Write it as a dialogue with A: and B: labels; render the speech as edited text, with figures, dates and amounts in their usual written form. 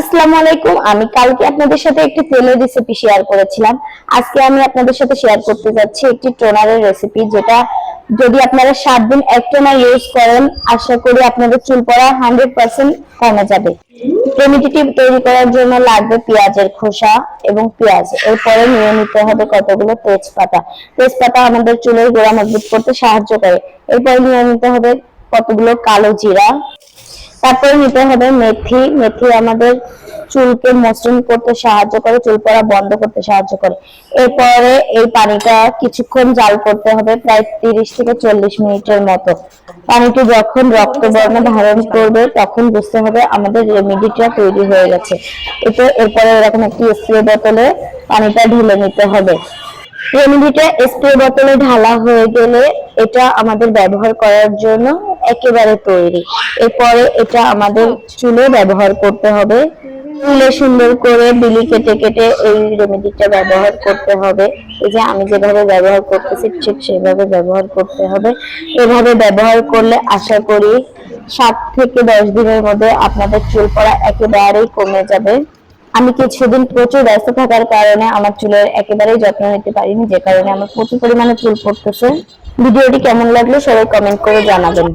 A: আসসালামু আলাইকুম। আমি কালকে আপনাদের সাথে একটি তেলের রেসিপি শেয়ার করেছিলাম। আজকে আমি আপনাদের সাথে শেয়ার করতে যাচ্ছি একটি টোনারের রেসিপি, যেটা যদি আপনারা 7 দিন এক টোনার ইউজ করেন, আশা করি আপনাদের চুল পড়া 100% কমে যাবে। রেমেডিটি তৈরি করার জন্য লাগবে পেঁয়াজের খোসা এবং পেঁয়াজ। এরপরে নিয়ে নিতে হবে কতগুলো তেজপাতা। তেজপাতা আমাদের চুলের গোড়া মজবুত করতে সাহায্য করে। এরপরে নিয়ে নিতে হবে কতগুলো কালো জিরা। তারপরে নিতে হবে মেথি। মেথি আমাদের চুলকে মসৃণ করতে সাহায্য করে, চুল পড়া বন্ধ করতে সাহায্য করে। এরপরে এই পানিটা কিছুক্ষণ জাল করতে হবে, প্রায় 30 থেকে 40 মিনিটের মতো। পানিটি যখন রক্তবর্ণ ধারণ করবে তখন বুঝতে হবে আমাদের রেমেডিটা তৈরি হয়ে গেছে। এরপরে এরকম একটি স্প্রে বোতলে পানিটা ঢেলে নিতে হবে। রেমেডিটা স্প্রে বোতলে ঢালা হয়ে গেলে এটা আমাদের ব্যবহার করার জন্য একেবারে তৈরি। এরপরে এটা আমাদের চুলে ব্যবহার করতে হবে। চুলে সুন্দর করে বিলি কেটে কেটে এই রেমেডিটা ব্যবহার করতে হবে। এই যে আমি যেভাবে ব্যবহার করতেছি ঠিক সেভাবে ব্যবহার করতে হবে। এভাবে ব্যবহার করলে আশা করি 7 থেকে 10 দিনের মধ্যে আপনাদের চুল পড়া একেবারেই কমে যাবে। আমি কিছুদিন প্রচুর ব্যস্ত থাকার কারণে আমার চুলের একেবারেই যত্ন নিতে পারিনি, যে কারণে আমার প্রচুর পরিমাণে চুল পড়তেছে। ভিডিওটি কেমন লাগলো সবাই কমেন্ট করে জানাবেন।